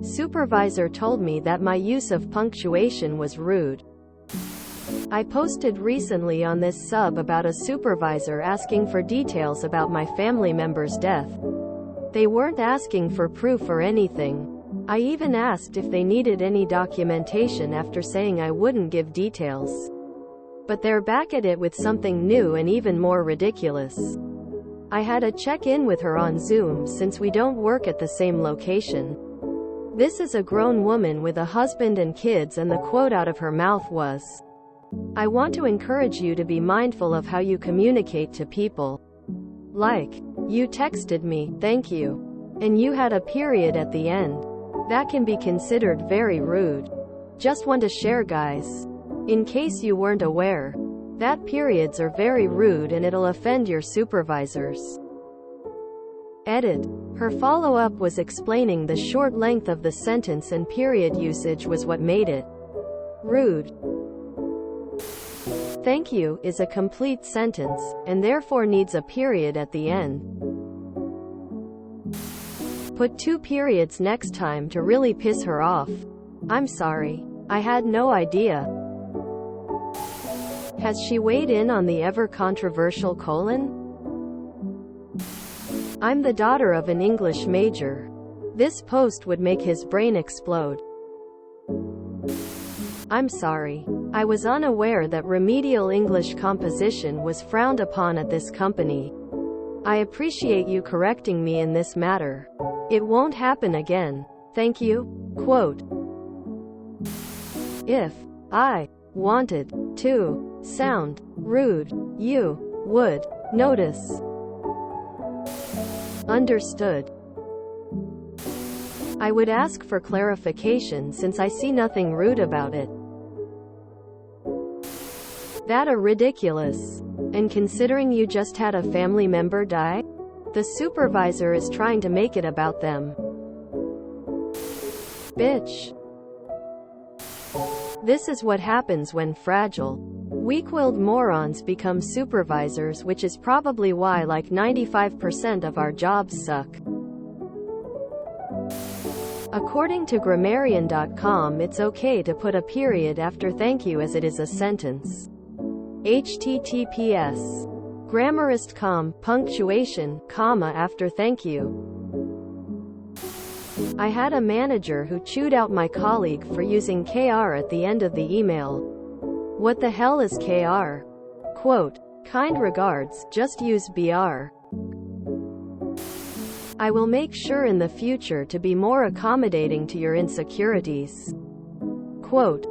Supervisor told me that my use of punctuation was rude. I posted recently on this sub about a supervisor asking for details about my family member's death. They weren't asking for proof or anything. I even asked if they needed any documentation after saying I wouldn't give details. But they're back at it with something new and even more ridiculous. I had a check-in with her on Zoom since we don't work at the same location. This is a grown woman with a husband and kids, and the quote out of her mouth was, "I want to encourage you to be mindful of how you communicate to people. Like, you texted me, thank you, and you had a period at the end. That can be considered very rude. Just want to share, guys. In case you weren't aware, that periods are very rude and it'll offend your supervisors." Edit. Her follow-up was explaining the short length of the sentence and period usage was what made it rude. Thank you is a complete sentence, and therefore needs a period at the end. Put 2 periods next time to really piss her off. I'm sorry. I had no idea. Has she weighed in on the ever-controversial colon? I'm the daughter of an English major. This post would make his brain explode. I'm sorry. I was unaware that remedial English composition was frowned upon at this company. I appreciate you correcting me in this matter. It won't happen again. Thank you. Quote. If I wanted to sound rude, you would notice. Understood. I would ask for clarification since I see nothing rude about it. That a ridiculous. And considering you just had a family member die? The supervisor is trying to make it about them. Bitch. This is what happens when fragile, weak-willed morons become supervisors, which is probably why like 95% of our jobs suck. According to grammarian.com, it's okay to put a period after thank you as it is a sentence. https Grammarist.com, punctuation, comma after thank you. I had a manager who chewed out my colleague for using KR at the end of the email. What the hell is KR? Quote, kind regards, just use BR. I will make sure in the future to be more accommodating to your insecurities. Quote,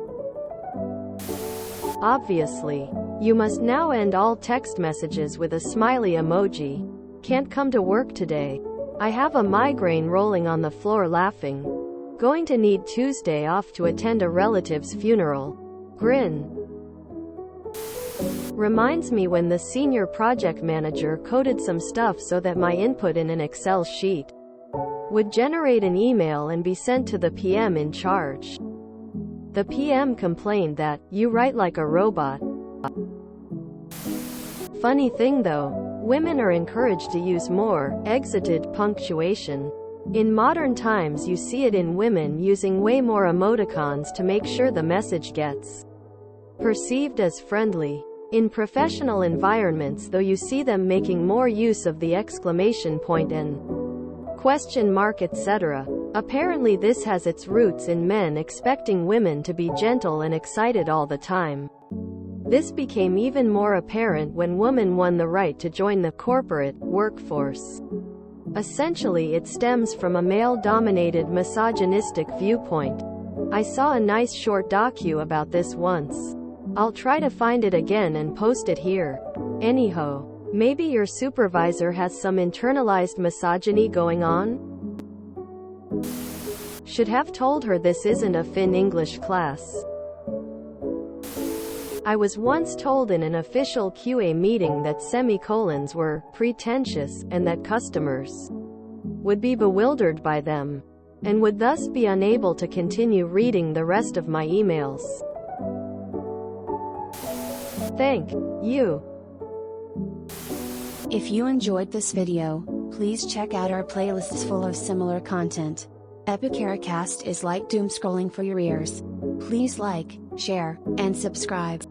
obviously. You must now end all text messages with a smiley emoji. Can't come to work today. I have a migraine, rolling on the floor laughing. Going to need Tuesday off to attend a relative's funeral. Grin. Reminds me when the senior project manager coded some stuff so that my input in an Excel sheet would generate an email and be sent to the PM in charge. The PM complained that, you write like a robot. Funny thing though, women are encouraged to use more exited punctuation. In modern times you see it in women using way more emoticons to make sure the message gets perceived as friendly. In professional environments though, you see them making more use of the exclamation point and question mark, etc. Apparently this has its roots in men expecting women to be gentle and excited all the time. This became even more apparent when women won the right to join the corporate workforce. Essentially it stems from a male-dominated misogynistic viewpoint. I saw a nice short docu about this once. I'll try to find it again and post it here. Anyhow, maybe your supervisor has some internalized misogyny going on? Should have told her this isn't a Finn English class. I was once told in an official QA meeting that semicolons were pretentious, and that customers would be bewildered by them, and would thus be unable to continue reading the rest of my emails. Thank you. If you enjoyed this video, please check out our playlists full of similar content. Epicaricast is like doom scrolling for your ears. Please like, share, and subscribe.